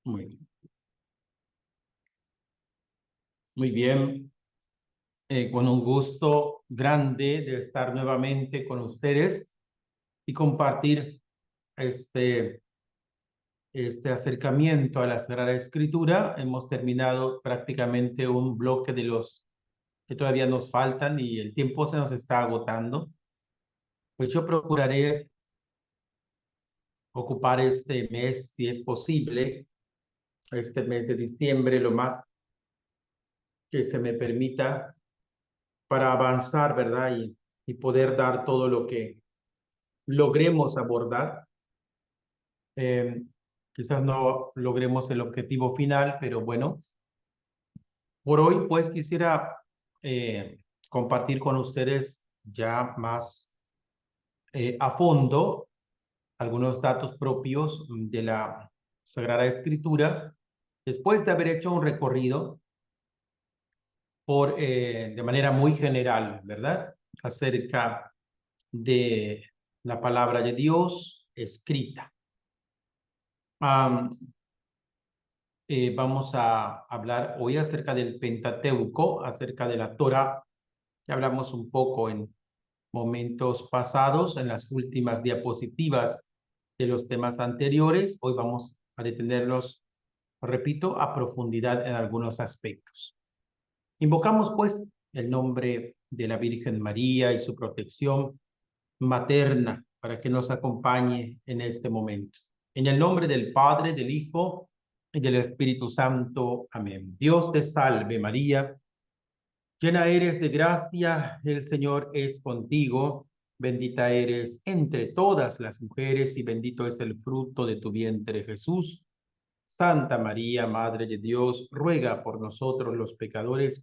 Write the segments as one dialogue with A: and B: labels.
A: Muy, muy bien. Con un gusto grande de estar nuevamente con ustedes y compartir este, este acercamiento a la Sagrada Escritura. Hemos terminado prácticamente un bloque de los que todavía nos faltan y el tiempo se nos está agotando. Pues yo procuraré ocupar este mes, si es posible, este mes de diciembre, lo más que se me permita para avanzar, ¿verdad? Y poder dar todo lo que logremos abordar. Eh, Quizás no logremos el objetivo final, pero bueno, por hoy pues quisiera compartir con ustedes ya más a fondo algunos datos propios de la Sagrada Escritura, después de haber hecho un recorrido de manera muy general, ¿verdad? Acerca de la palabra de Dios escrita. Vamos a hablar hoy acerca del Pentateuco, acerca de la Torá. Ya hablamos un poco en momentos pasados, en las últimas diapositivas de los temas anteriores. Hoy vamos a detenernos, repito, a profundidad en algunos aspectos. Invocamos pues el nombre de la Virgen María y su protección materna para que nos acompañe en este momento. En el nombre del Padre, del Hijo y del Espíritu Santo. Amén. Dios te salve María, llena eres de gracia, el Señor es contigo, bendita eres entre todas las mujeres y bendito es el fruto de tu vientre Jesús. Santa María, Madre de Dios, ruega por nosotros los pecadores,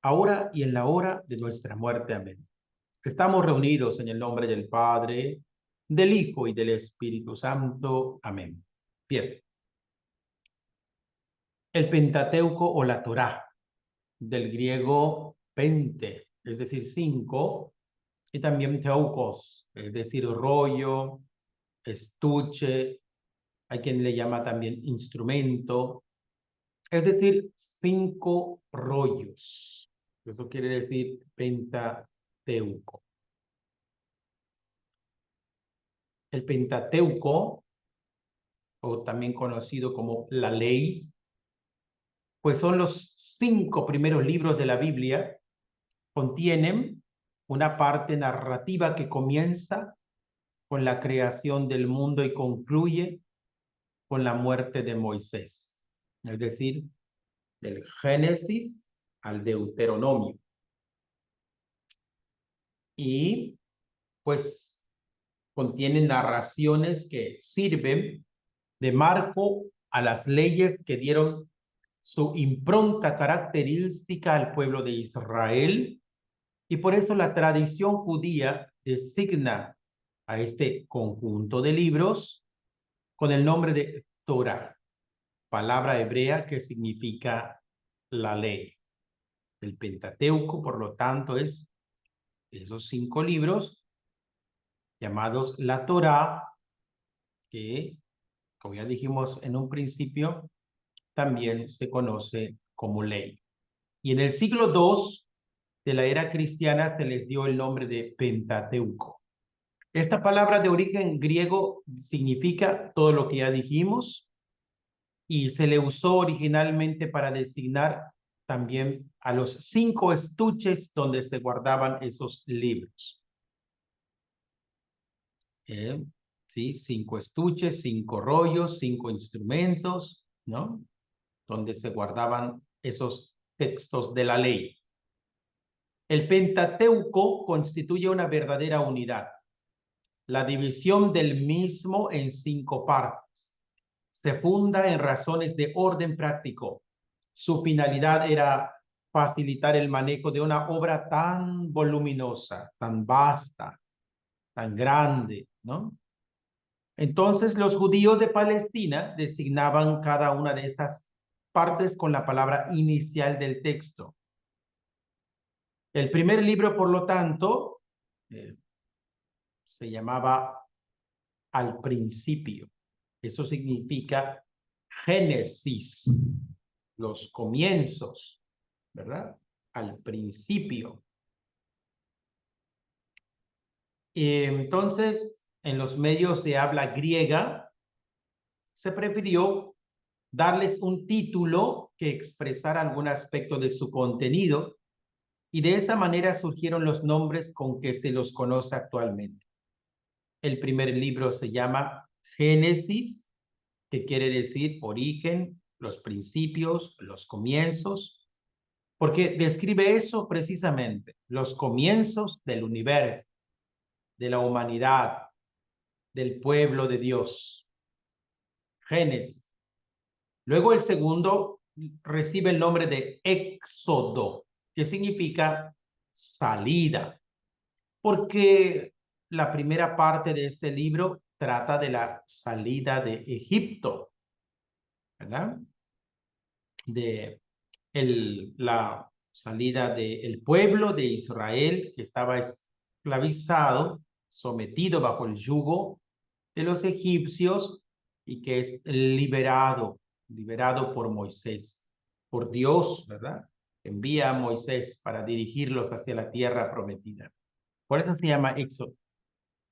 A: ahora y en la hora de nuestra muerte. Amén. Estamos reunidos en el nombre del Padre, del Hijo y del Espíritu Santo. Amén. Bien. El Pentateuco o la Torá, del griego pente, es decir, 5, y también teukos, es decir, rollo, estuche, hay quien le llama también instrumento, es decir, 5 rollos. Eso quiere decir Pentateuco. El Pentateuco, o también conocido como la ley, pues son los 5 primeros libros de la Biblia. Contienen una parte narrativa que comienza con la creación del mundo y concluye con la muerte de Moisés, es decir, del Génesis al Deuteronomio. Y pues contienen narraciones que sirven de marco a las leyes que dieron su impronta característica al pueblo de Israel, y por eso la tradición judía designa a este conjunto de libros con el nombre de Torah, palabra hebrea que significa la ley. El Pentateuco, por lo tanto, es esos 5 libros llamados la Torah, que, como ya dijimos en un principio, también se conoce como ley. Y en el siglo II de la era cristiana se les dio el nombre de Pentateuco. Esta palabra de origen griego significa todo lo que ya dijimos y se le usó originalmente para designar también a los 5 estuches donde se guardaban esos libros. ¿Sí? 5 estuches, 5 rollos, 5 instrumentos, ¿no? Donde se guardaban esos textos de la ley. El Pentateuco constituye una verdadera unidad. La división del mismo en 5 partes se funda en razones de orden práctico. Su finalidad era facilitar el manejo de una obra tan voluminosa, tan vasta, tan grande, ¿no? Entonces los judíos de Palestina designaban cada una de esas partes con la palabra inicial del texto. El primer libro, por lo tanto, se llamaba Al principio. Eso significa Génesis, los comienzos, ¿verdad? Al principio. Entonces, en los medios de habla griega, se prefirió darles un título que expresara algún aspecto de su contenido, y de esa manera surgieron los nombres con que se los conoce actualmente. El primer libro se llama Génesis, que quiere decir origen, los principios, los comienzos, porque describe eso precisamente, los comienzos del universo, de la humanidad, del pueblo de Dios. Génesis. Luego el segundo recibe el nombre de Éxodo, que significa salida, porque la primera parte de este libro trata de la salida de Egipto, ¿verdad? De la salida del pueblo de Israel que estaba esclavizado, sometido bajo el yugo de los egipcios y que es liberado por Moisés, por Dios, ¿verdad? Envía a Moisés para dirigirlos hacia la tierra prometida. Por eso se llama Éxodo.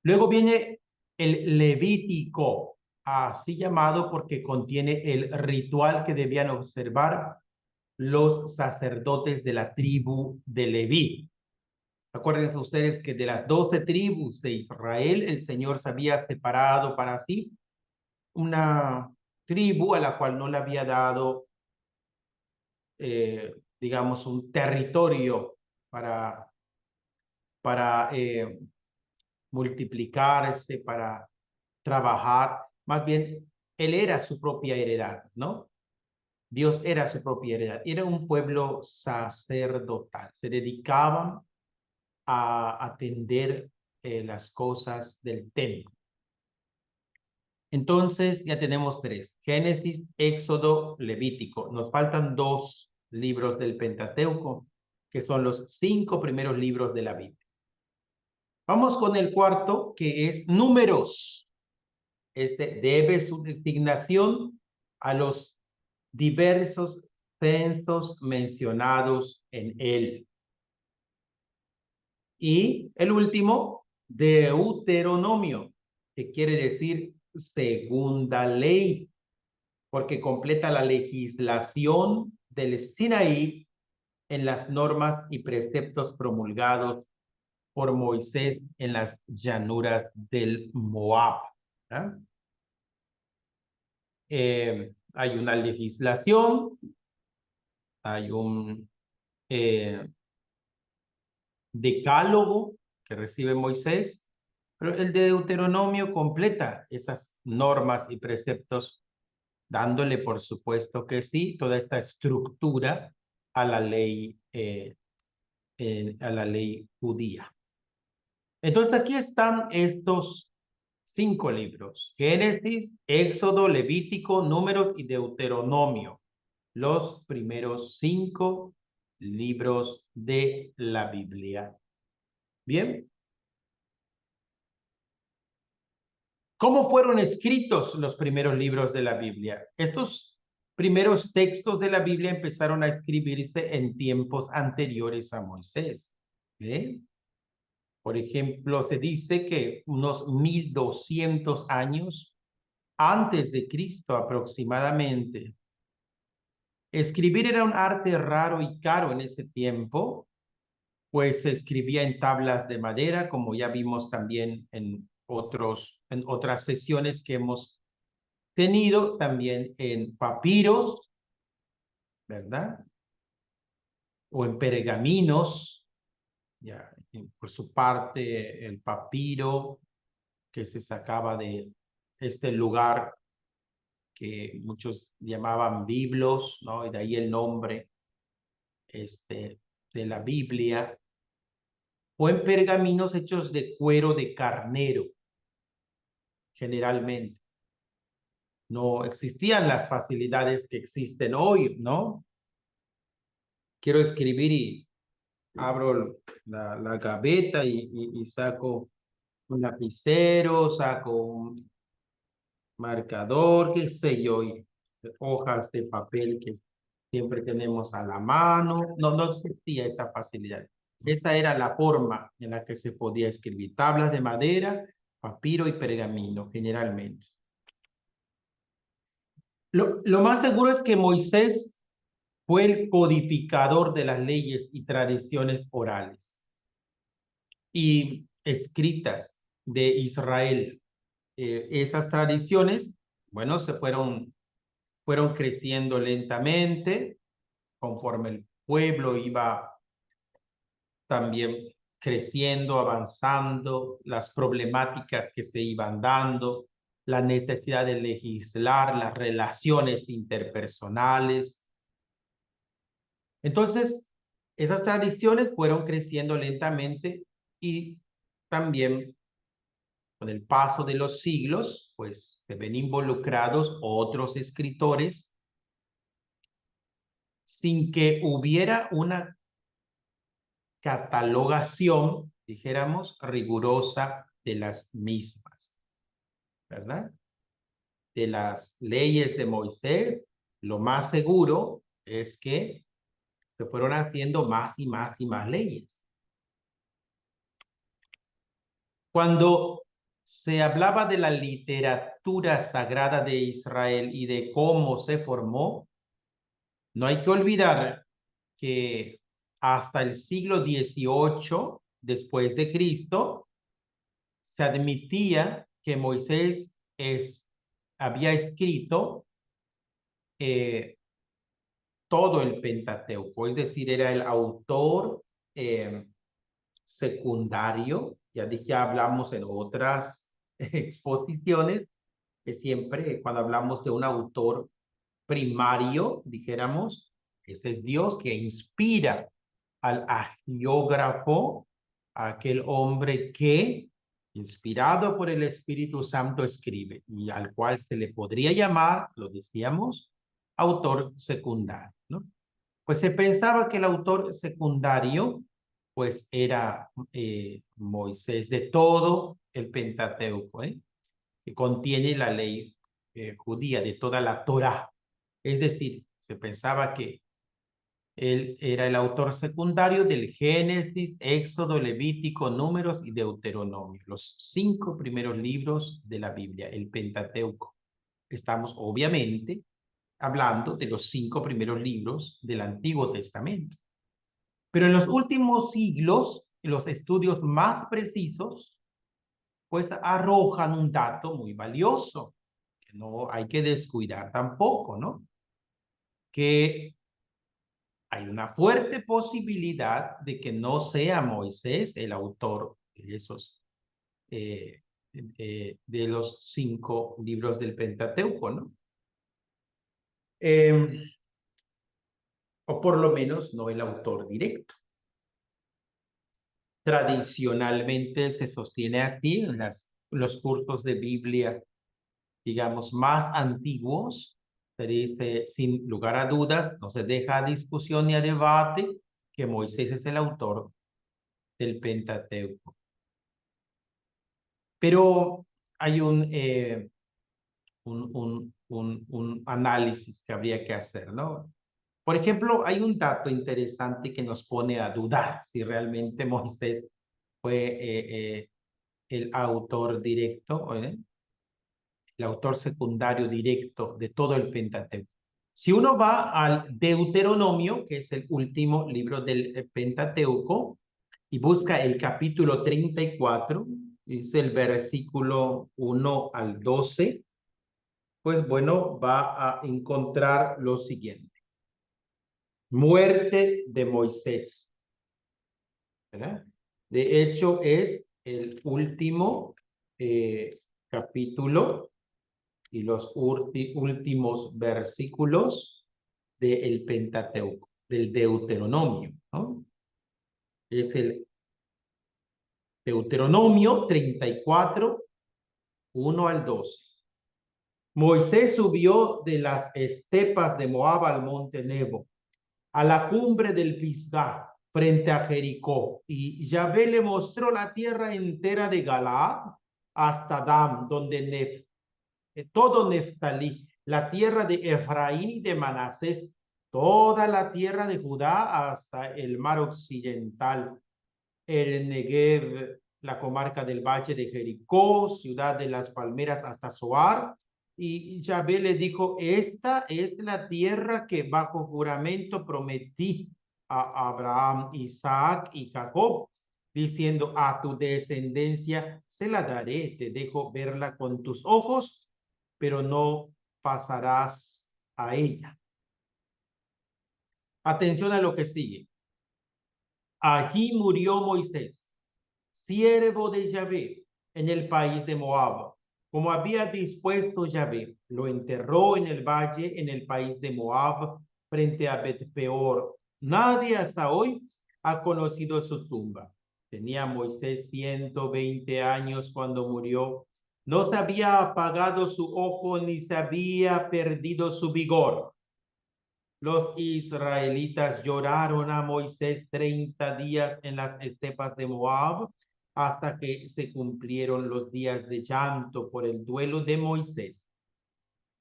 A: Luego viene el Levítico, así llamado porque contiene el ritual que debían observar los sacerdotes de la tribu de Leví. Acuérdense ustedes que de las 12 tribus de Israel, el Señor se había separado para sí una tribu a la cual no le había dado, digamos, un territorio para multiplicarse, para trabajar. Más bien, él era su propia heredad, ¿no? Dios era su propia heredad. Era un pueblo sacerdotal. Se dedicaban a atender las cosas del templo. Entonces ya tenemos 3, Génesis, Éxodo, Levítico. Nos faltan 2 libros del Pentateuco, que son los 5 primeros libros de la Biblia. Vamos con el cuarto, que es Números. Este debe su designación a los diversos censos mencionados en él. Y el último, Deuteronomio, que quiere decir segunda ley, porque completa la legislación del Sinaí en las normas y preceptos promulgados por Moisés en las llanuras del Moab. Hay una legislación, hay un decálogo que recibe Moisés, pero el Deuteronomio completa esas normas y preceptos, dándole, por supuesto que sí, toda esta estructura a la ley judía. Entonces aquí están estos 5 libros: Génesis, Éxodo, Levítico, Números y Deuteronomio, los primeros 5 libros de la Biblia. Bien. ¿Cómo fueron escritos los primeros libros de la Biblia? Estos primeros textos de la Biblia empezaron a escribirse en tiempos anteriores a Moisés. Por ejemplo, se dice que unos 1200 años antes de Cristo aproximadamente. Escribir era un arte raro y caro en ese tiempo, pues se escribía en tablas de madera, como ya vimos también en otras sesiones que hemos tenido, también en papiros, ¿verdad? O en pergaminos, ya, por su parte, el papiro que se sacaba de este lugar que muchos llamaban biblos, ¿no? Y de ahí el nombre de la Biblia, o en pergaminos hechos de cuero de carnero, generalmente. No existían las facilidades que existen hoy, ¿no? Quiero escribir y abro la gaveta y saco un lapicero, saco un marcador, qué sé yo, y hojas de papel que siempre tenemos a la mano. No existía esa facilidad. Esa era la forma en la que se podía escribir. Tablas de madera, papiro y pergamino, generalmente. Lo más seguro es que Moisés fue el codificador de las leyes y tradiciones orales y escritas de Israel. Esas tradiciones, bueno, fueron creciendo lentamente conforme el pueblo iba también creciendo, avanzando, las problemáticas que se iban dando, la necesidad de legislar, las relaciones interpersonales. Entonces, esas tradiciones fueron creciendo lentamente y también con el paso de los siglos, pues se ven involucrados otros escritores sin que hubiera una catalogación, dijéramos, rigurosa de las mismas, ¿verdad? De las leyes de Moisés, lo más seguro es que se fueron haciendo más y más y más leyes. Cuando se hablaba de la literatura sagrada de Israel y de cómo se formó, no hay que olvidar que hasta el siglo XVIII después de Cristo se admitía que Moisés había escrito todo el Pentateuco, es decir, era el autor secundario. Ya hablamos en otras exposiciones que siempre cuando hablamos de un autor primario, dijéramos, ese es Dios que inspira al agiógrafo, aquel hombre que, inspirado por el Espíritu Santo, escribe y al cual se le podría llamar, lo decíamos, autor secundario, ¿no? Pues se pensaba que el autor secundario, pues era Moisés, de todo el Pentateuco, que contiene la ley judía, de toda la Torá. Es decir, se pensaba que él era el autor secundario del Génesis, Éxodo, Levítico, Números y Deuteronomio, los 5 primeros libros de la Biblia, el Pentateuco. Estamos obviamente hablando de los 5 primeros libros del Antiguo Testamento. Pero en los últimos siglos, los estudios más precisos, pues arrojan un dato muy valioso, que no hay que descuidar tampoco, ¿no? Que hay una fuerte posibilidad de que no sea Moisés el autor de esos, de los 5 libros del Pentateuco, ¿no? O por lo menos no el autor directo. Tradicionalmente se sostiene así en los cursos de Biblia, digamos, más antiguos. Se dice, sin lugar a dudas, no se deja a discusión ni a debate que Moisés es el autor del Pentateuco. Pero hay un análisis que habría que hacer, ¿no? Por ejemplo, hay un dato interesante que nos pone a dudar si realmente Moisés fue el autor directo, el autor secundario directo de todo el Pentateuco. Si uno va al Deuteronomio, que es el último libro del Pentateuco, y busca el capítulo 34, es el versículo 1 al 12, pues bueno, va a encontrar lo siguiente. Muerte de Moisés, ¿verdad? De hecho, es el último capítulo y los últimos versículos del Pentateuco, del Deuteronomio, ¿no? Es el Deuteronomio 34, 1 al 12. Moisés subió de las estepas de Moab al monte Nebo, a la cumbre del Pisgah, frente a Jericó, y Yahvé le mostró la tierra entera de Galaad hasta Dan, donde todo Neftalí, la tierra de Efraín y de Manasés, toda la tierra de Judá hasta el mar occidental, el Negev, la comarca del Valle de Jericó, ciudad de las palmeras hasta Zoar. Y Yahvé le dijo, esta es la tierra que bajo juramento prometí a Abraham, Isaac y Jacob, diciendo, a tu descendencia se la daré, te dejo verla con tus ojos, pero no pasarás a ella. Atención a lo que sigue. Allí murió Moisés, siervo de Yahvé, en el país de Moab, como había dispuesto Yahvé. Lo enterró en el valle, en el país de Moab, frente a Bet-peor. Nadie hasta hoy ha conocido su tumba. Tenía Moisés 120 años cuando murió. No se había apagado su ojo ni se había perdido su vigor. Los israelitas lloraron a Moisés 30 días en las estepas de Moab hasta que se cumplieron los días de llanto por el duelo de Moisés.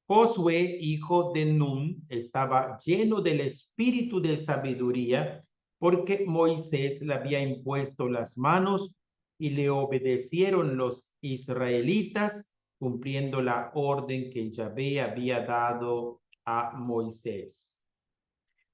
A: Josué, hijo de Nun, estaba lleno del espíritu de sabiduría porque Moisés le había impuesto las manos y le obedecieron los israelitas cumpliendo la orden que Yahvé había dado a Moisés.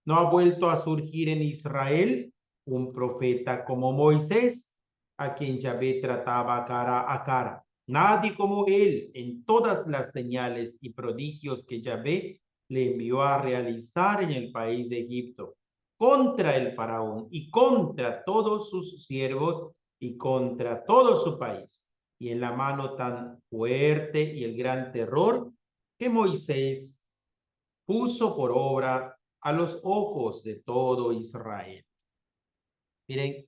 A: No ha vuelto a surgir en Israel un profeta como Moisés, a quien Yahvé trataba cara a cara. Nadie como él en todas las señales y prodigios que Yahvé le envió a realizar en el país de Egipto, contra el faraón y contra todos sus siervos y contra todo su país. Y en la mano tan fuerte y el gran terror que Moisés puso por obra a los ojos de todo Israel. Miren,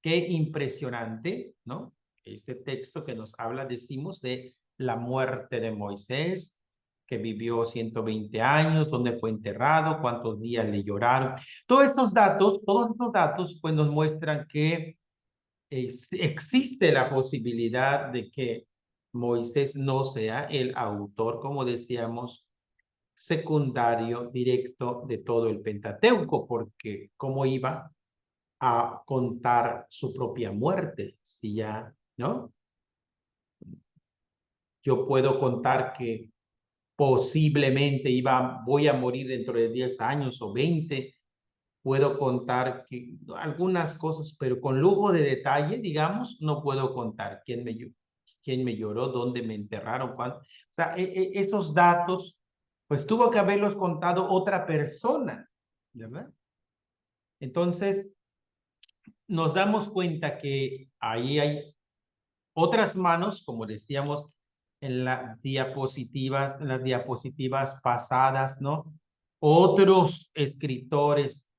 A: qué impresionante, ¿no? Este texto que nos habla, decimos, de la muerte de Moisés, que vivió 120 años, dónde fue enterrado, cuántos días le lloraron. Todos estos datos, pues nos muestran que existe la posibilidad de que Moisés no sea el autor, como decíamos, secundario directo de todo el Pentateuco, porque cómo iba a contar su propia muerte, si ya, ¿no? Yo puedo contar que posiblemente voy a morir dentro de 10 años o 20, puedo contar que algunas cosas, pero con lujo de detalle, digamos, no puedo contar quién me lloró, dónde me enterraron, cuándo. O sea, esos datos, pues tuvo que haberlos contado otra persona, ¿verdad? Entonces, nos damos cuenta que ahí hay otras manos, como decíamos en las diapositivas pasadas, ¿no? Otros escritores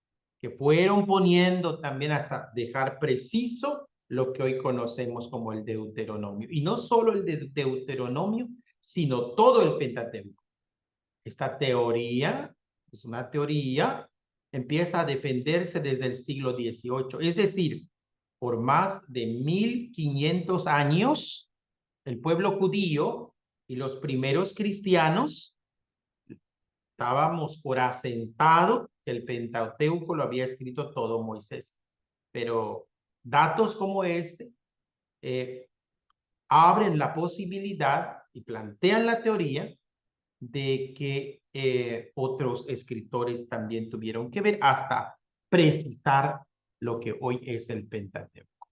A: que fueron poniendo también hasta dejar preciso lo que hoy conocemos como el Deuteronomio. Y no solo el de Deuteronomio, sino todo el Pentateuco. Esta teoría, es una teoría, empieza a defenderse desde el siglo XVIII, es decir, por más de 1500 años, el pueblo judío y los primeros cristianos estábamos por asentado que el Pentateuco lo había escrito todo Moisés. Pero datos como este abren la posibilidad y plantean la teoría de que otros escritores también tuvieron que ver hasta precisar lo que hoy es el Pentateuco.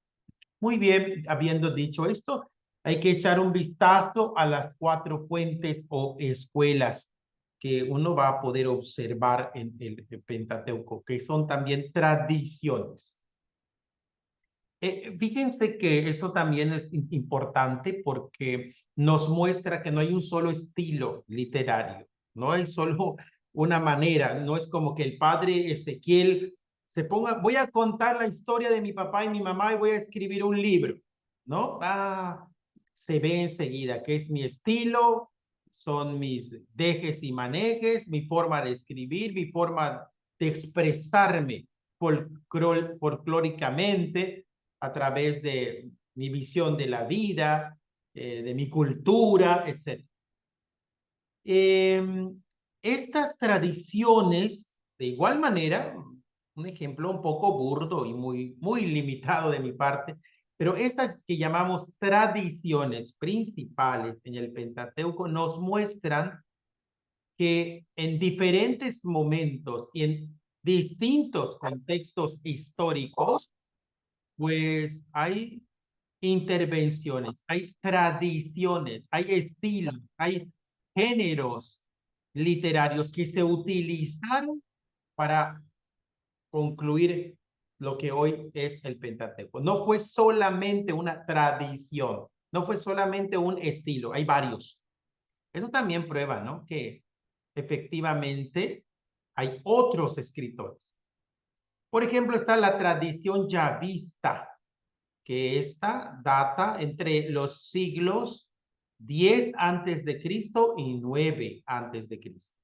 A: Muy bien, habiendo dicho esto, hay que echar un vistazo a las 4 fuentes o escuelas que uno va a poder observar en el Pentateuco, que son también tradiciones. Fíjense que esto también es importante porque nos muestra que no hay un solo estilo literario, no hay solo una manera, no es como que el padre Ezequiel se ponga, voy a contar la historia de mi papá y mi mamá y voy a escribir un libro, ¿no? Se ve enseguida que es mi estilo, son mis dejes y manejes, mi forma de escribir, mi forma de expresarme folclóricamente a través de mi visión de la vida, de mi cultura, etc. Estas tradiciones, de igual manera, un ejemplo un poco burdo y muy limitado de mi parte, pero estas que llamamos tradiciones principales en el Pentateuco nos muestran que en diferentes momentos y en distintos contextos históricos, pues hay intervenciones, hay tradiciones, hay estilos, hay géneros literarios que se utilizaron para concluir lo que hoy es el Pentateuco. No fue solamente una tradición, no fue solamente un estilo, hay varios. Eso también prueba, ¿no? Que efectivamente hay otros escritores. Por ejemplo, está la tradición yavista, que esta data entre los siglos 10 antes de Cristo y 9 antes de Cristo.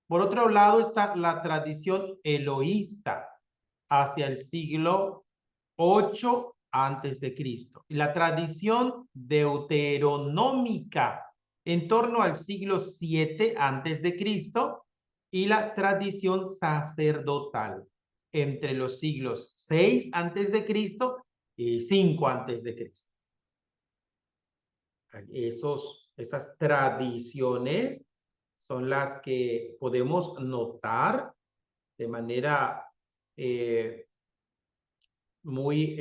A: Por otro lado está la tradición eloísta hacia el siglo 8 antes de Cristo. Y la tradición deuteronómica en torno al siglo 7 antes de Cristo y la tradición sacerdotal entre los siglos 6 antes de Cristo y 5 antes de Cristo. Esas tradiciones son las que podemos notar de manera muy,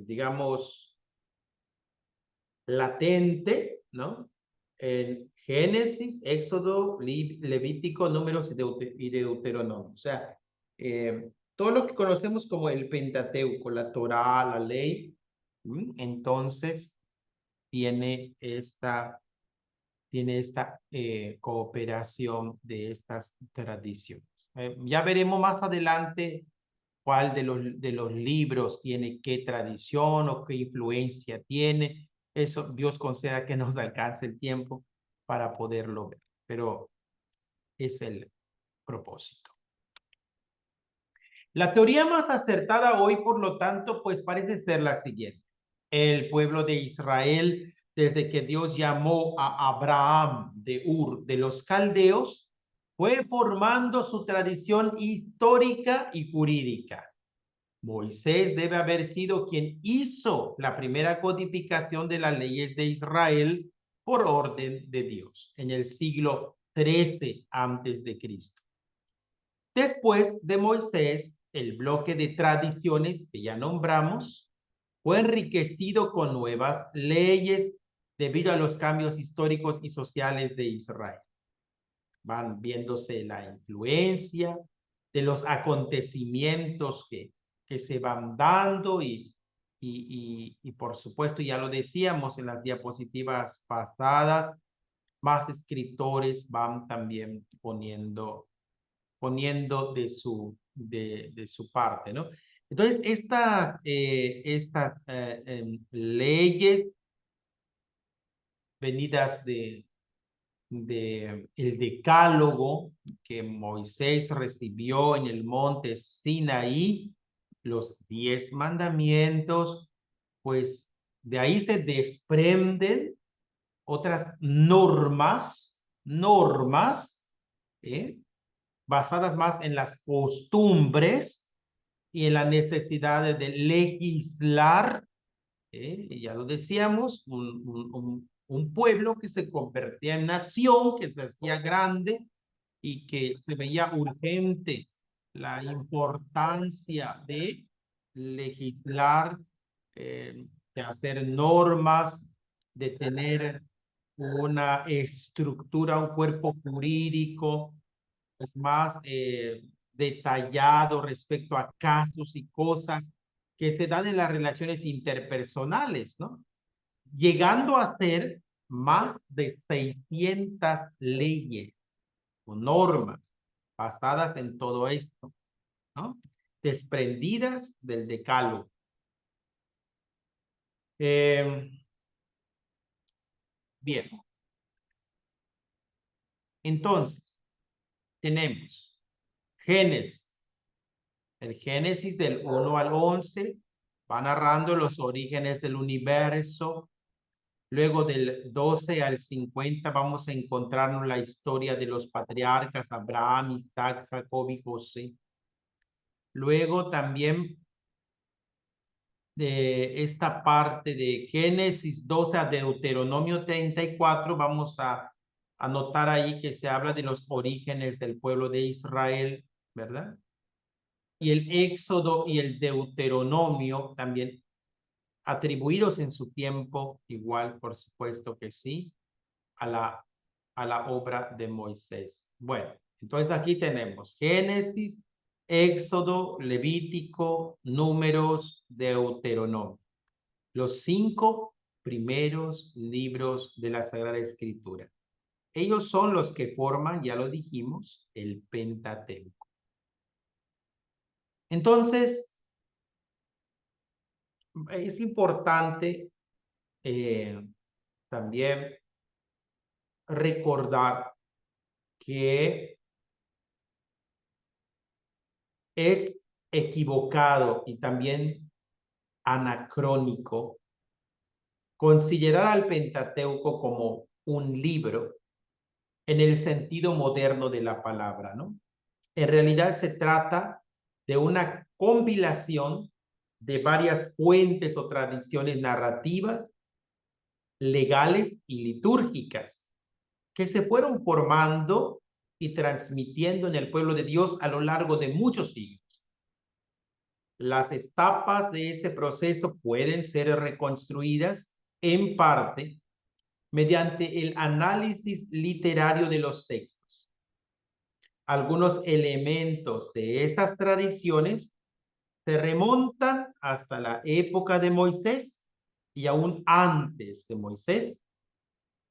A: digamos, latente, ¿no? En Génesis, Éxodo, Levítico, Números y Deuteronomio. O sea, todo lo que conocemos como el Pentateuco, la Torá, la ley, entonces tiene esta cooperación de estas tradiciones. Ya veremos más adelante cuál de los libros tiene qué tradición o qué influencia tiene. Eso Dios conceda que nos alcance el tiempo para poderlo ver, pero es el propósito. La teoría más acertada hoy, por lo tanto, pues parece ser la siguiente. El pueblo de Israel, desde que Dios llamó a Abraham de Ur de los Caldeos, fue formando su tradición histórica y jurídica. Moisés debe haber sido quien hizo la primera codificación de las leyes de Israel por orden de Dios en el siglo 13 antes de Cristo. Después de Moisés, el bloque de tradiciones que ya nombramos fue enriquecido con nuevas leyes debido a los cambios históricos y sociales de Israel. Van viéndose la influencia de los acontecimientos que se van dando y por supuesto, ya lo decíamos en las diapositivas pasadas, más escritores van también poniendo de su parte, ¿no? Entonces, estas leyes venidas de el decálogo que Moisés recibió en el monte Sinaí, los 10 mandamientos, pues de ahí se desprenden otras normas, basadas más en las costumbres y en la necesidad de legislar, ya lo decíamos, un pueblo que se convertía en nación, que se hacía grande y que se veía urgente la importancia de legislar, de hacer normas, de tener una estructura, un cuerpo jurídico pues, más detallado respecto a casos y cosas que se dan en las relaciones interpersonales, ¿no? Llegando a ser más de 600 leyes o normas basadas en todo esto, ¿no? Desprendidas del decálogo. Bien. Entonces, tenemos Génesis. El Génesis del 1 al 11 va narrando los orígenes del universo, Luego del 12 al 50 vamos a encontrarnos la historia de los patriarcas Abraham, Isaac, Jacob y José. Luego también de esta parte de Génesis 12 a Deuteronomio 34, vamos a anotar ahí que se habla de los orígenes del pueblo de Israel, ¿verdad? Y el Éxodo y el Deuteronomio también atribuidos en su tiempo, igual por supuesto que sí, a la obra de Moisés. Bueno, entonces aquí tenemos Génesis, Éxodo, Levítico, Números, Deuteronomio. Los 5 primeros libros de la Sagrada Escritura. Ellos son los que forman, ya lo dijimos, el Pentateuco. Entonces, es importante también recordar que es equivocado y también anacrónico considerar al Pentateuco como un libro en el sentido moderno de la palabra, ¿no? En realidad se trata de una compilación de varias fuentes o tradiciones narrativas, legales y litúrgicas que se fueron formando y transmitiendo en el pueblo de Dios a lo largo de muchos siglos. Las etapas de ese proceso pueden ser reconstruidas en parte mediante el análisis literario de los textos. Algunos elementos de estas tradiciones se remontan hasta la época de Moisés y aún antes de Moisés,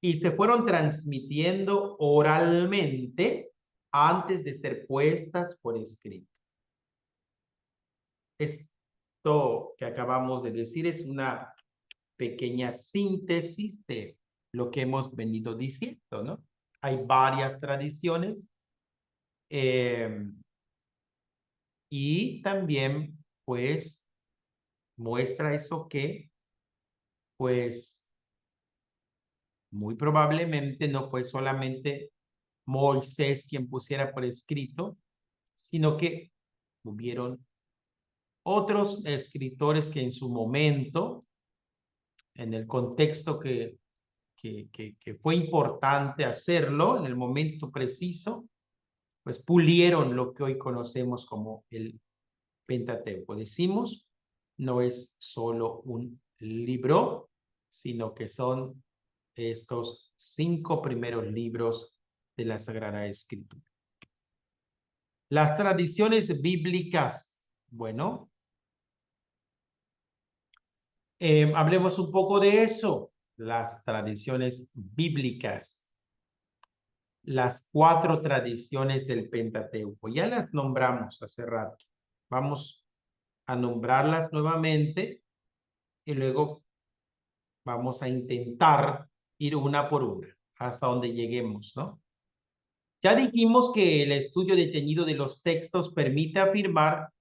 A: y se fueron transmitiendo oralmente antes de ser puestas por escrito. Esto que acabamos de decir es una pequeña síntesis de lo que hemos venido diciendo, ¿no? Hay varias tradiciones y también, pues, muestra eso que, pues, muy probablemente no fue solamente Moisés quien pusiera por escrito, sino que hubieron otros escritores que en su momento, en el contexto que fue importante hacerlo, en el momento preciso, pues pulieron lo que hoy conocemos como el Pentateuco. Decimos, no es solo un libro, sino que son estos 5 primeros libros de la Sagrada Escritura. Las tradiciones bíblicas, bueno, hablemos un poco de eso, las tradiciones bíblicas, las 4 tradiciones del Pentateuco. Ya las nombramos hace rato. Vamos a nombrarlas nuevamente y luego vamos a intentar ir una por una hasta donde lleguemos, ¿no? Ya dijimos que el estudio detenido de los textos permite afirmar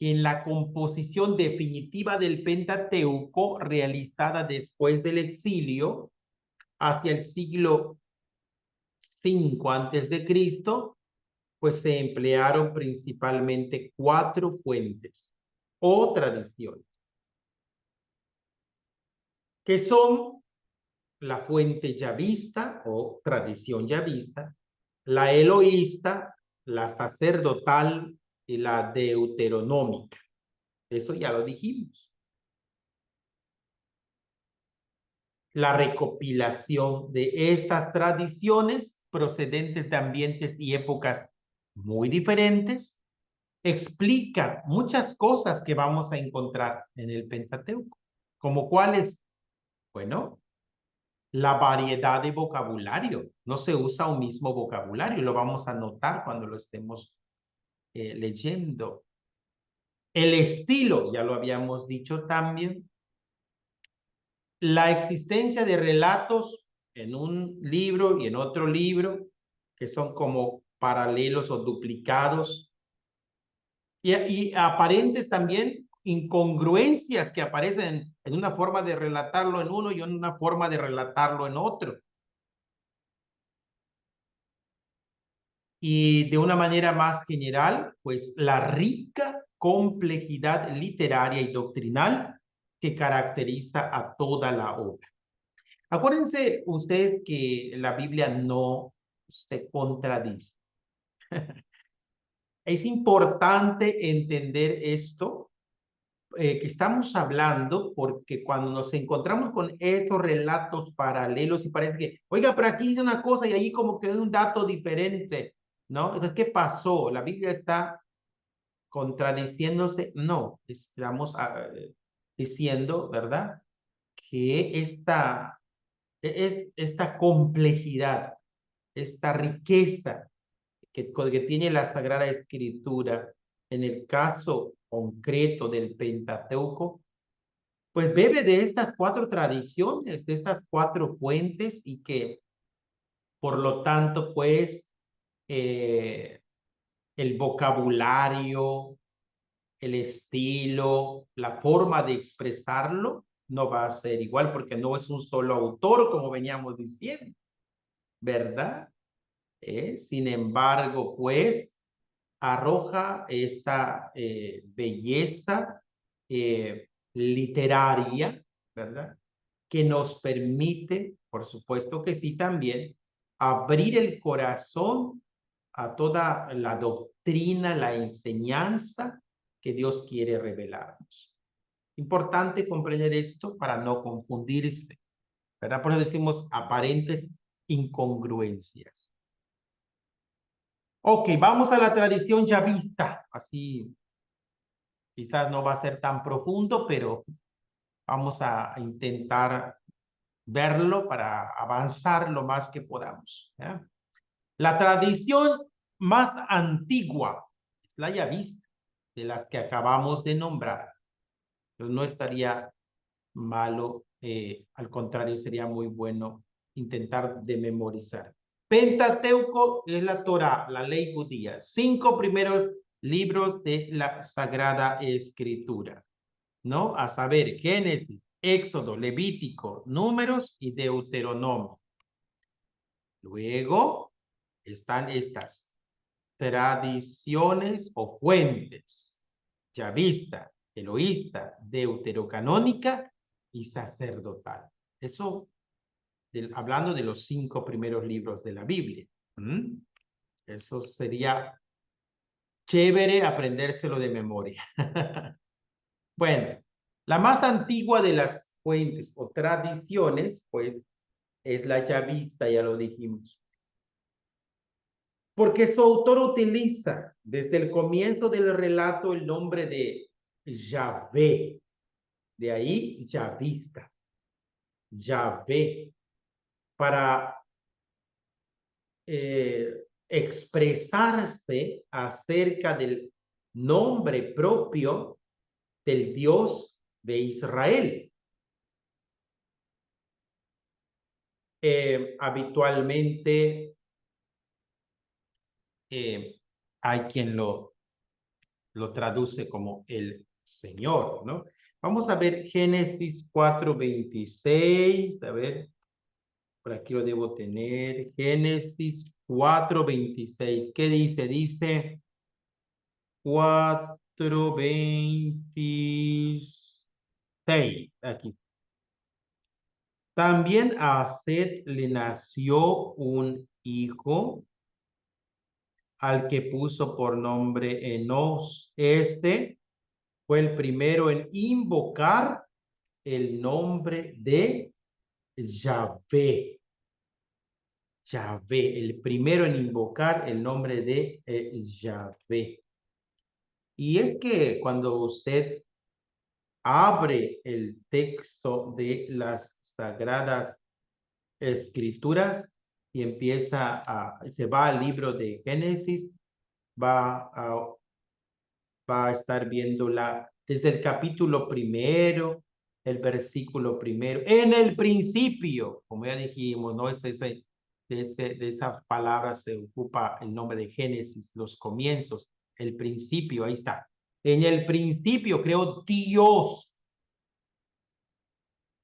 A: que en la composición definitiva del Pentateuco realizada después del exilio hacia el siglo V antes de Cristo, pues se emplearon principalmente 4 fuentes o tradiciones, que son la fuente yavista o tradición yavista, la eloísta, la sacerdotal y la deuteronómica. Eso ya lo dijimos. La recopilación de estas tradiciones procedentes de ambientes y épocas muy diferentes explica muchas cosas que vamos a encontrar en el Pentateuco. ¿Como cuáles? Bueno, la variedad de vocabulario. No se usa un mismo vocabulario, lo vamos a notar cuando lo estemos leyendo. El estilo, ya lo habíamos dicho también. La existencia de relatos en un libro y en otro libro, que son como paralelos o duplicados, y aparentes también incongruencias que aparecen en una forma de relatarlo en uno y en una forma de relatarlo en otro. Y de una manera más general, pues la rica complejidad literaria y doctrinal que caracteriza a toda la obra. Acuérdense ustedes que la Biblia no se contradice. Es importante entender esto que estamos hablando, porque cuando nos encontramos con estos relatos paralelos y parece que, oiga, pero aquí dice una cosa y allí como que hay un dato diferente, ¿no? Entonces, ¿qué pasó? ¿La Biblia está contradiciéndose? No, estamos diciendo, ¿verdad? Que esta complejidad, esta riqueza que tiene la Sagrada Escritura, en el caso concreto del Pentateuco, pues bebe de estas cuatro tradiciones, de estas cuatro fuentes y que por lo tanto, pues el vocabulario, el estilo, la forma de expresarlo no va a ser igual porque no es un solo autor, como veníamos diciendo, ¿verdad? Sin embargo, pues arroja esta belleza literaria, ¿verdad? Que nos permite, por supuesto que sí también, abrir el corazón a toda la doctrina, la enseñanza que Dios quiere revelarnos. Importante comprender esto para no confundirse, ¿verdad? Por eso decimos aparentes incongruencias. Ok, vamos a la tradición yavista. Así quizás no va a ser tan profundo, pero vamos a intentar verlo para avanzar lo más que podamos, ¿ya? La tradición más antigua es la yavista, de las que acabamos de nombrar. Entonces no estaría malo, al contrario, sería muy bueno intentar de memorizar. Pentateuco es la Torá, la ley judía, 5 primeros libros de la Sagrada Escritura, ¿no? A saber, Génesis, Éxodo, Levítico, Números y Deuteronomio. Luego están estas tradiciones o fuentes: yavista, eloísta, deuterocanónica y sacerdotal. Eso hablando de los 5 primeros libros de la Biblia. Eso sería chévere aprendérselo de memoria. Bueno, la más antigua de las fuentes o tradiciones, pues, es la yavista, ya lo dijimos. Porque su autor utiliza desde el comienzo del relato el nombre de Yahvé. De ahí yavista. Yahvé. Para expresarse acerca del nombre propio del Dios de Israel. Habitualmente hay quien lo traduce como el Señor, ¿no? Vamos a ver Génesis 4:26, a ver, por aquí lo debo tener, Génesis 4:26, ¿qué dice? Dice 4:26, aquí. También a Seth le nació un hijo, al que puso por nombre Enos. Este fue el primero en invocar el nombre de Yahvé. Yahvé, el primero en invocar el nombre de Yahvé. Y es que cuando usted abre el texto de las Sagradas Escrituras y se va al libro de Génesis, va a, va a estar viéndola desde el capítulo primero, el versículo primero, en el principio, como ya dijimos, ¿no? De esa palabra se ocupa el nombre de Génesis, los comienzos, el principio, ahí está. En el principio creó Dios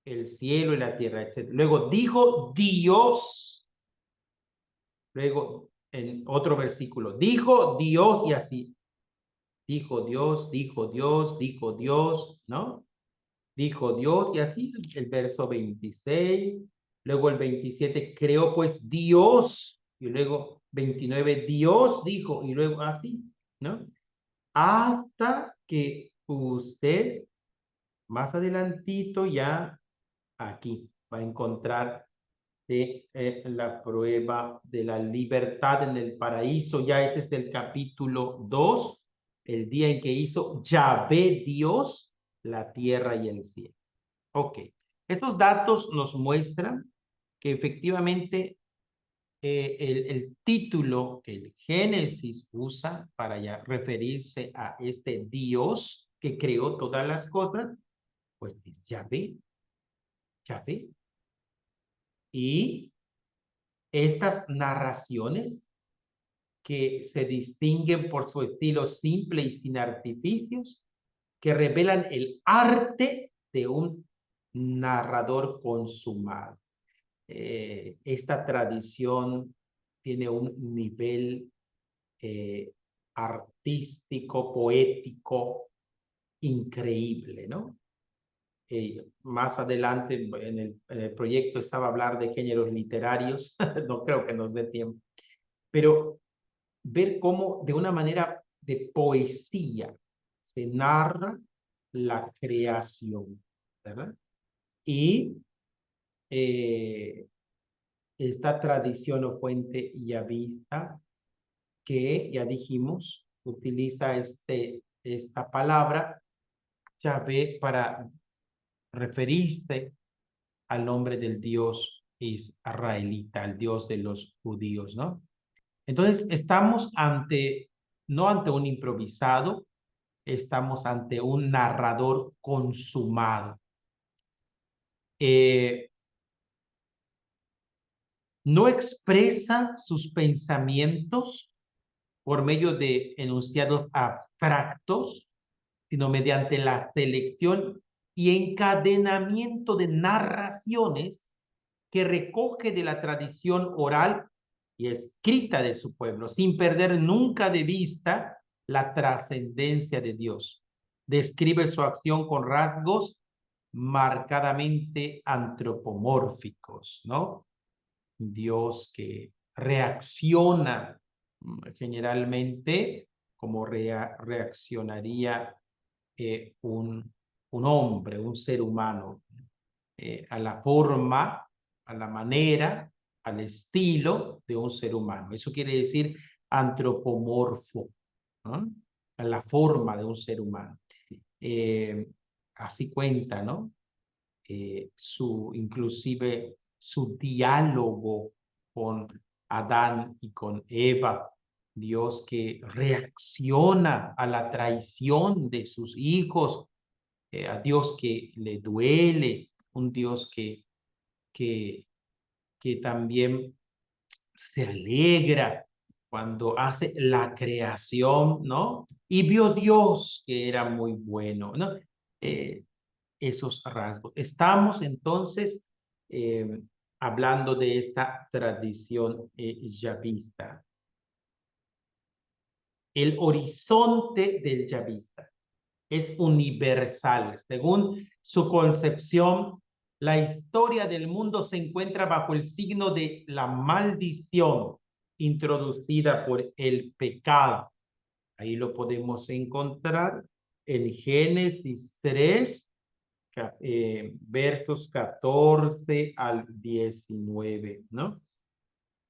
A: el cielo y la tierra, etc. Luego dijo Dios. Luego en otro versículo, dijo Dios y así. Dijo Dios, dijo Dios, dijo Dios, ¿no? Dijo Dios y así el verso 26. Luego el 27, creó pues Dios. Y luego 29, Dios dijo. Y luego así, ¿no? Hasta que usted más adelantito ya aquí va a encontrar la prueba de la libertad en el paraíso. Ya ese es el capítulo 2, el día en que hizo Yahvé Dios la tierra y el cielo. Ok, estos datos nos muestran que efectivamente el título que el Génesis usa para ya referirse a este Dios que creó todas las cosas, pues es Yahvé, Yahvé. Y estas narraciones que se distinguen por su estilo simple y sin artificios, que revelan el arte de un narrador consumado. Esta tradición tiene un nivel artístico, poético, increíble, ¿no? Más adelante en el proyecto estaba a hablar de géneros literarios, no creo que nos dé tiempo, pero ver cómo de una manera de poesía se narra la creación, ¿verdad? Y eh, esta tradición o fuente yavista que ya dijimos, utiliza esta palabra, Yahvé, para referirse al nombre del Dios israelita, al Dios de los judíos, ¿no? Entonces, estamos no ante un improvisado, estamos ante un narrador consumado. Eh, no expresa sus pensamientos por medio de enunciados abstractos, sino mediante la selección y encadenamiento de narraciones que recoge de la tradición oral y escrita de su pueblo, sin perder nunca de vista la trascendencia de Dios. Describe su acción con rasgos marcadamente antropomórficos, ¿no? Dios que reacciona generalmente como reaccionaría un hombre, un ser humano, a la forma, a la manera, al estilo de un ser humano. Eso quiere decir antropomorfo, ¿no? A la forma de un ser humano. Así cuenta, ¿no? Inclusive su diálogo con Adán y con Eva, Dios que reacciona a la traición de sus hijos, a Dios que le duele, un Dios que, que también se alegra cuando hace la creación, ¿no? Y vio Dios que era muy bueno, ¿no? Esos rasgos. Estamos entonces hablando de esta tradición yavista. El horizonte del yavista es universal. Según su concepción, la historia del mundo se encuentra bajo el signo de la maldición introducida por el pecado. Ahí lo podemos encontrar en Génesis 3, versos 14 al 19, ¿no?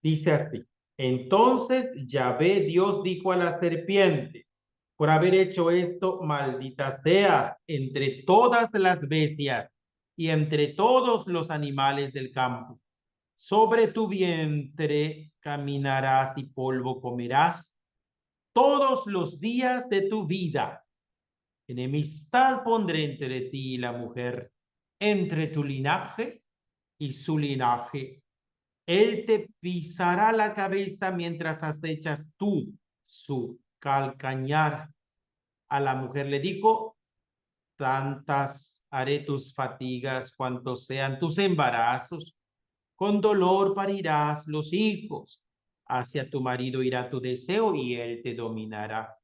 A: Dice así: entonces Yahvé Dios dijo a la serpiente: por haber hecho esto, maldita sea entre todas las bestias y entre todos los animales del campo. Sobre tu vientre caminarás y polvo comerás todos los días de tu vida. Enemistad pondré entre ti y la mujer, entre tu linaje y su linaje. Él te pisará la cabeza mientras acechas tú su calcañar. A la mujer le dijo, tantas haré tus fatigas cuantos sean tus embarazos. Con dolor parirás los hijos. Hacia tu marido irá tu deseo y él te dominará.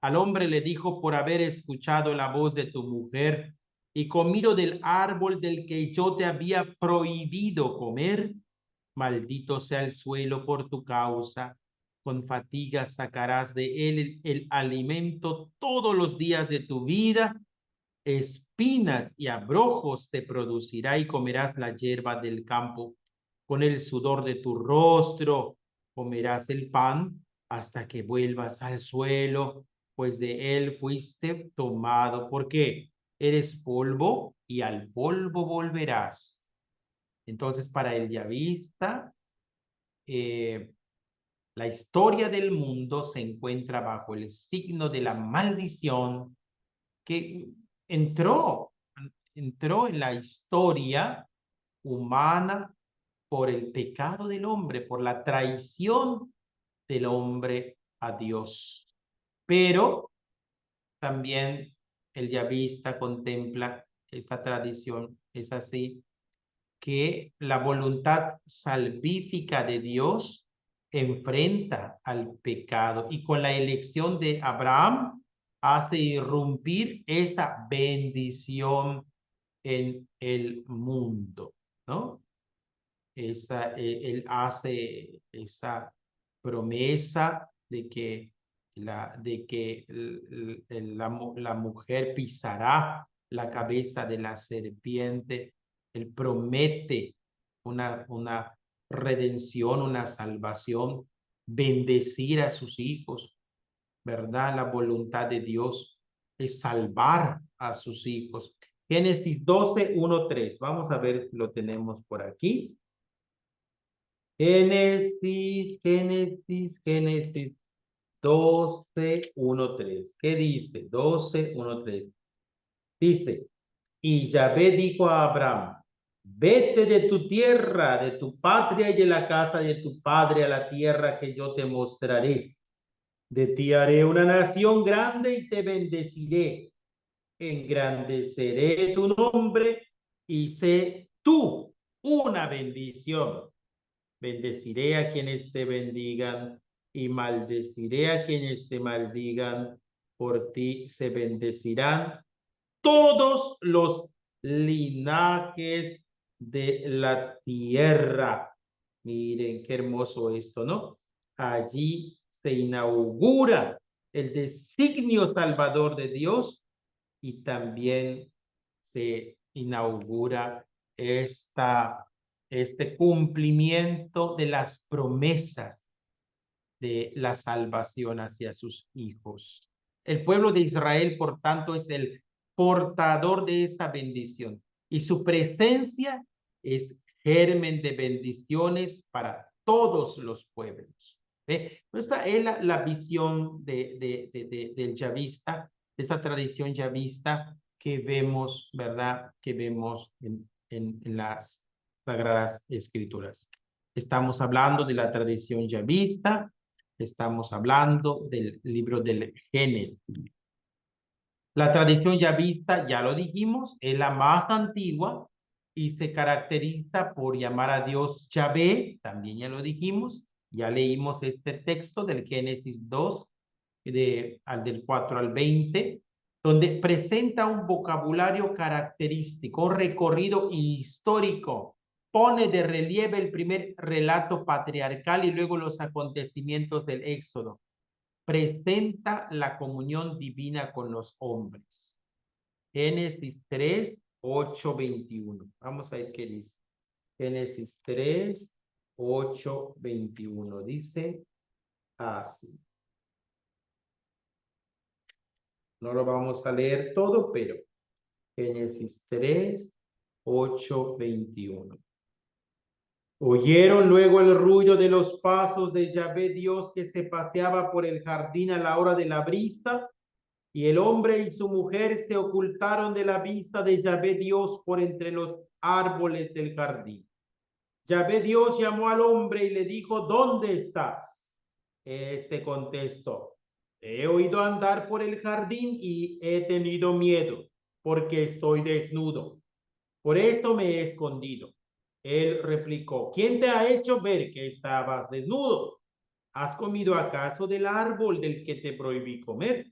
A: Al hombre le dijo, por haber escuchado la voz de tu mujer y comido del árbol del que yo te había prohibido comer, maldito sea el suelo por tu causa. Con fatiga sacarás de él el alimento todos los días de tu vida. Espinas y abrojos te producirá y comerás la hierba del campo. Con el sudor de tu rostro comerás el pan hasta que vuelvas al suelo, pues de él fuiste tomado. Porque eres polvo y al polvo volverás. Entonces, para el yavista, la historia del mundo se encuentra bajo el signo de la maldición que entró, entró en la historia humana por el pecado del hombre, por la traición del hombre a Dios. Pero también el yavista contempla esta tradición, es así, que la voluntad salvífica de Dios enfrenta al pecado y con la elección de Abraham hace irrumpir esa bendición en el mundo, ¿no? Él hace esa promesa de que la mujer pisará la cabeza de la serpiente. Él promete una redención, una salvación, bendecir a sus hijos, ¿verdad? La voluntad de Dios es salvar a sus hijos. Génesis 12, 1, 3. Vamos a ver si lo tenemos por aquí. Génesis 12, 1, 3. ¿Qué dice? 12, 1, 3. Dice, y Yahvé dijo a Abraham, vete de tu tierra, de tu patria y de la casa de tu padre a la tierra que yo te mostraré. De ti haré una nación grande y te bendeciré. Engrandeceré tu nombre y sé tú una bendición. Bendeciré a quienes te bendigan y maldeciré a quienes te maldigan. Por ti se bendecirán todos los linajes de la tierra. Miren qué hermoso esto, ¿no? Allí se inaugura el designio salvador de Dios y también se inaugura este cumplimiento de las promesas de la salvación hacia sus hijos. El pueblo de Israel, por tanto, es el portador de esa bendición y su presencia es germen de bendiciones para todos los pueblos. Esta es la visión del yavista, de esa tradición yavista que vemos, ¿verdad? Que vemos en las Sagradas Escrituras. Estamos hablando de la tradición yavista, estamos hablando del libro del Génesis. La tradición yavista, ya lo dijimos, es la más antigua y se caracteriza por llamar a Dios Yahvé, también ya lo dijimos, ya leímos este texto del Génesis 2, del 4 al 20, donde presenta un vocabulario característico, un recorrido histórico, pone de relieve el primer relato patriarcal y luego los acontecimientos del Éxodo, presenta la comunión divina con los hombres. Génesis 3, 8, 21. Vamos a ver qué dice. Génesis 3, 8, 21. Dice así. No lo vamos a leer todo, pero Génesis 3, 8, 21. Oyeron luego el ruido de los pasos de Yahvé Dios que se paseaba por el jardín a la hora de la brisa, y el hombre y su mujer se ocultaron de la vista de Yahvé Dios por entre los árboles del jardín. Yahvé Dios llamó al hombre y le dijo, ¿dónde estás? Este contestó, He oído andar por el jardín y he tenido miedo, porque estoy desnudo. Por esto me he escondido. Él replicó, ¿quién te ha hecho ver que estabas desnudo? ¿Has comido acaso del árbol del que te prohibí comer?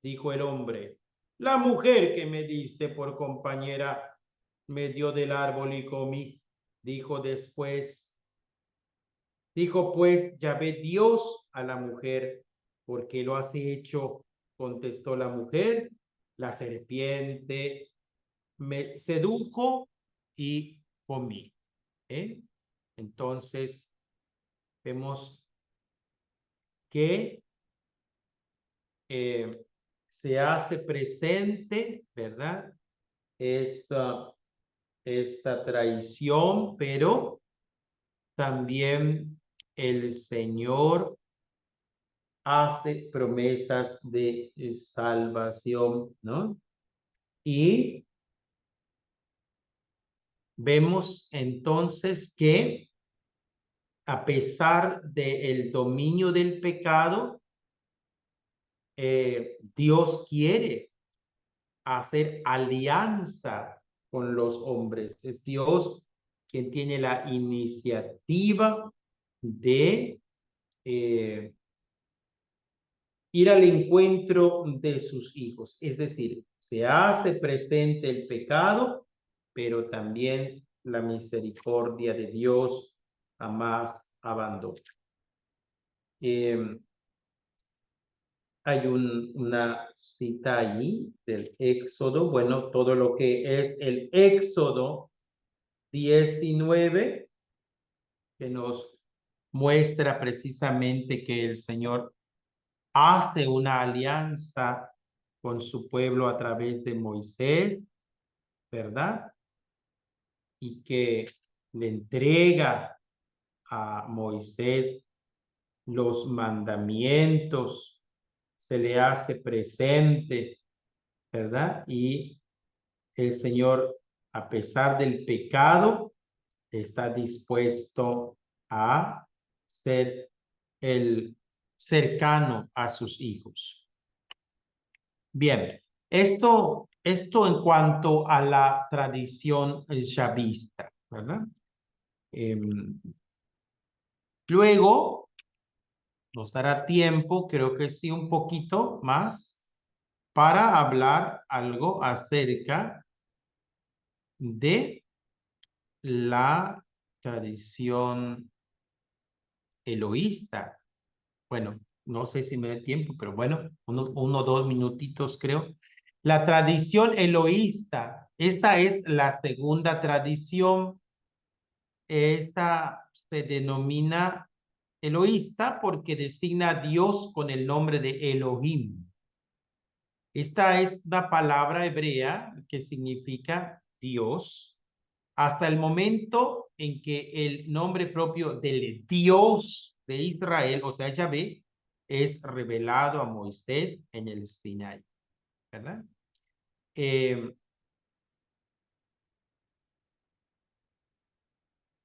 A: Dijo el hombre, la mujer que me diste por compañera me dio del árbol y comí. Dijo después, dijo pues Yahvé Dios a la mujer, ¿por qué lo has hecho? Contestó la mujer, la serpiente me sedujo y comí. ¿Eh? Entonces, vemos que se hace presente, ¿verdad? Esta, esta traición, pero también el Señor hace promesas de salvación, ¿no? Y vemos entonces que a pesar del dominio del pecado, Dios quiere hacer alianza con los hombres. Es Dios quien tiene la iniciativa de ir al encuentro de sus hijos. Es decir, se hace presente el pecado, pero también la misericordia de Dios jamás abandona. Hay una cita ahí del Éxodo, bueno, todo lo que es el Éxodo 19, que nos muestra precisamente que el Señor hace una alianza con su pueblo a través de Moisés, ¿verdad? Y que le entrega a Moisés los mandamientos, se le hace presente, ¿verdad? Y el Señor, a pesar del pecado, está dispuesto a ser el cercano a sus hijos. Bien, esto en cuanto a la tradición chavista, ¿verdad? Luego, nos dará tiempo, creo que sí, un poquito más, para hablar algo acerca de la tradición eloísta. Bueno, no sé si me da tiempo, pero bueno, uno o dos minutitos creo. La tradición eloísta, esa es la segunda tradición. Esta se denomina eloísta porque designa a Dios con el nombre de Elohim. Esta es una palabra hebrea que significa Dios, hasta el momento en que el nombre propio del Dios de Israel, o sea, Yahvé, es revelado a Moisés en el Sinai, ¿verdad?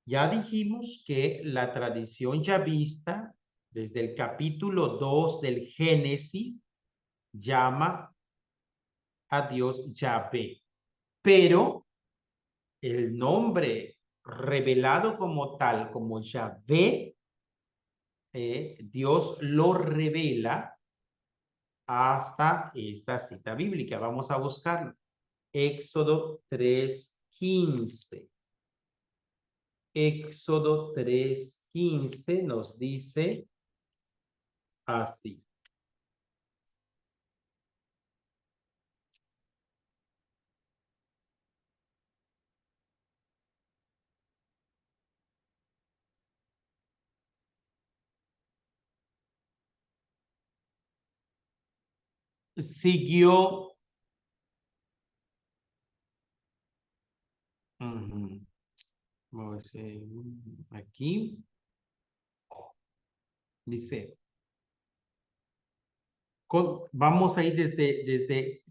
A: Ya dijimos que la tradición yavista, desde el capítulo 2 del Génesis, llama a Dios Yahvé, pero el nombre revelado como tal, como Yahvé, Dios lo revela hasta esta cita bíblica. Vamos a buscarlo. Éxodo 3:15. Éxodo 3:15 nos dice así. Siguió aquí dice, vamos a ir desde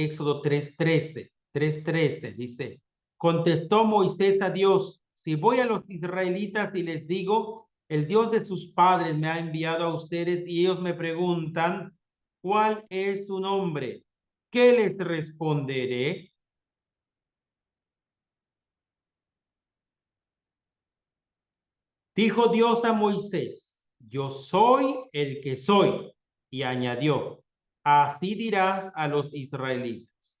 A: Éxodo 3:13, dice, contestó Moisés a Dios, si voy a los israelitas y les digo, el Dios de sus padres me ha enviado a ustedes y ellos me preguntan, ¿cuál es su nombre? ¿Qué les responderé? Dijo Dios a Moisés, yo soy el que soy. Y añadió, así dirás a los israelitas,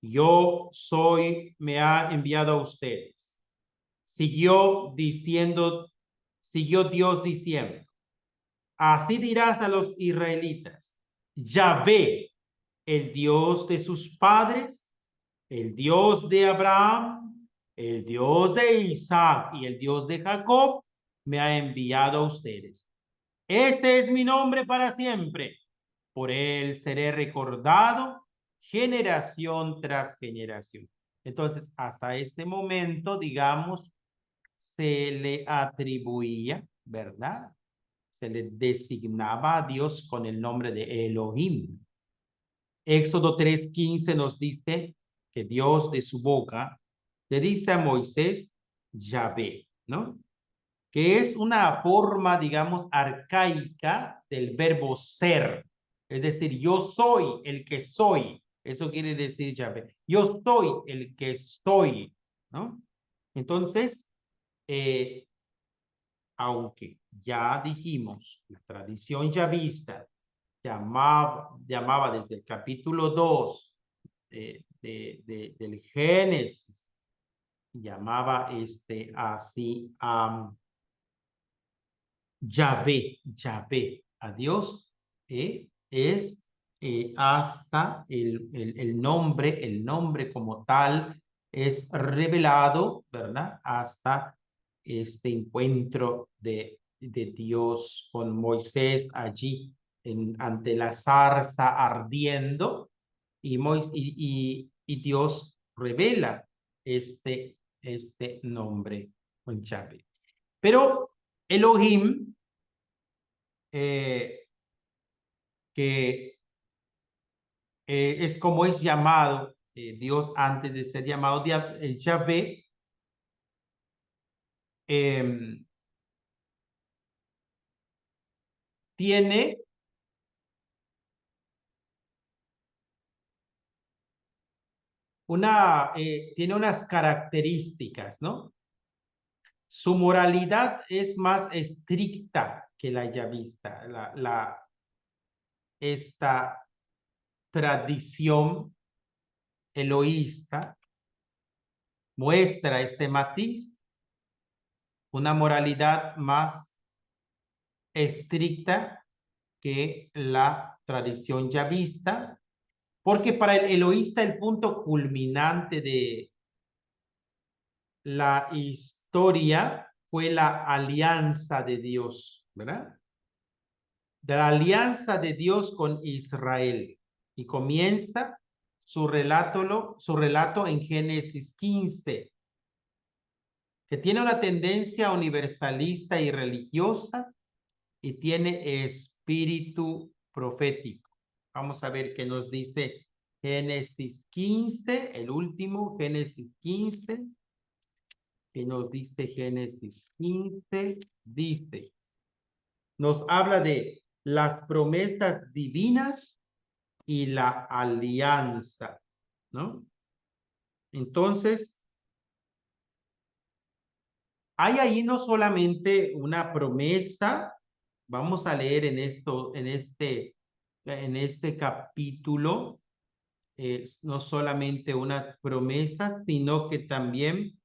A: yo soy, me ha enviado a ustedes. Siguió diciendo, siguió Dios diciendo, así dirás a los israelitas, Yahvé, el Dios de sus padres, el Dios de Abraham, el Dios de Isaac y el Dios de Jacob, me ha enviado a ustedes. Este es mi nombre para siempre. Por él seré recordado generación tras generación. Entonces, hasta este momento, digamos, se le atribuía, ¿verdad? Se le designaba a Dios con el nombre de Elohim. Éxodo 3:15 nos dice que Dios de su boca le dice a Moisés, Yahvé, ¿no? Que es una forma, digamos, arcaica del verbo ser. Es decir, yo soy el que soy. Eso quiere decir Yahvé. Yo soy el que soy, ¿no? Entonces, eh, aunque ya dijimos, la tradición yavista llamaba desde el capítulo 2 del Génesis, llamaba así a Yahvé, a Dios, es hasta el nombre como tal es revelado, ¿verdad? Hasta este encuentro de Dios con Moisés allí ante la zarza ardiendo y Dios revela este nombre con Yahvé. Pero Elohim, eh, que es como es llamado Dios antes de ser llamado el Yahvé, eh, tiene tiene unas características, ¿no? Su moralidad es más estricta que la yavista. Esta tradición eloísta muestra este matiz, una moralidad más estricta que la tradición yavista, porque para el eloísta el punto culminante de la historia fue la alianza de Dios, ¿verdad? De la alianza de Dios con Israel. Y comienza su relato en Génesis 15, que tiene una tendencia universalista y religiosa y tiene espíritu profético. Vamos a ver qué nos dice Génesis 15, el último, Génesis 15, que nos dice Génesis 15, dice, nos habla de las promesas divinas y la alianza, ¿no? Entonces, hay ahí no solamente una promesa, vamos a leer en este capítulo, no solamente una promesa, sino que también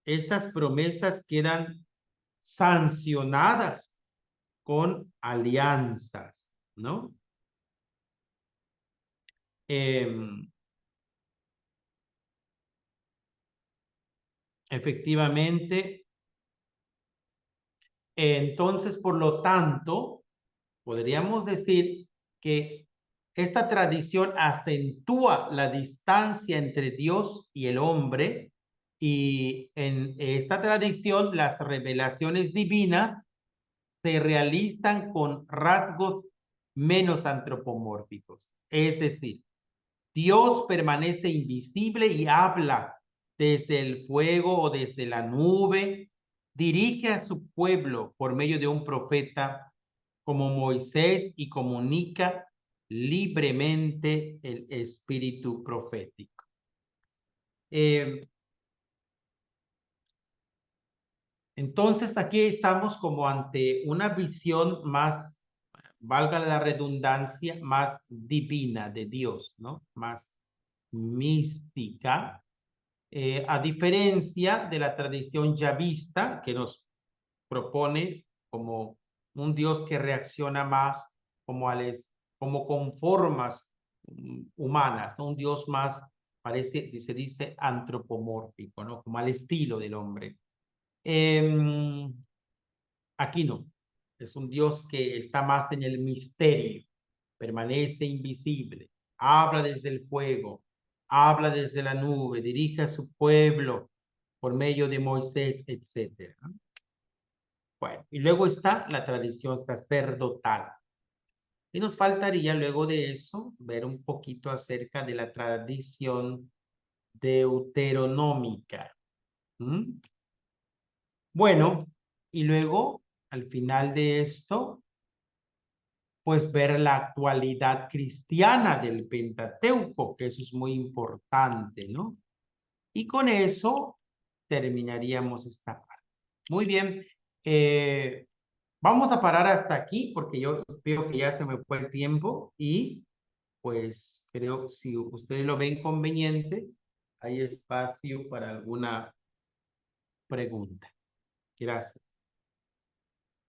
A: estas promesas quedan sancionadas con alianzas, ¿no? Efectivamente, entonces, por lo tanto, podríamos decir que esta tradición acentúa la distancia entre Dios y el hombre, y en esta tradición las revelaciones divinas se realizan con rasgos menos antropomórficos. Es decir, Dios permanece invisible y habla desde el fuego o desde la nube, dirige a su pueblo por medio de un profeta como Moisés y comunica libremente el espíritu profético. Entonces aquí estamos como ante una visión más, valga la redundancia, más divina de Dios, ¿no? Más mística, a diferencia de la tradición yavista que nos propone como un Dios que reacciona más como con formas humanas, ¿no? Un Dios más, se dice antropomórfico, ¿no? Como al estilo del hombre. Aquí no, es un Dios que está más en el misterio, permanece invisible, habla desde el fuego, habla desde la nube, dirige a su pueblo por medio de Moisés, etc. Bueno, y luego está la tradición sacerdotal. Y nos faltaría luego de eso ver un poquito acerca de la tradición deuteronómica. ¿Mm? Bueno, y luego, al final de esto, pues ver la actualidad cristiana del Pentateuco, que eso es muy importante, ¿no? Y con eso terminaríamos esta parte. Muy bien. Vamos a parar hasta aquí porque yo veo que ya se me fue el tiempo y pues creo si ustedes lo ven conveniente, hay espacio para alguna pregunta. Gracias.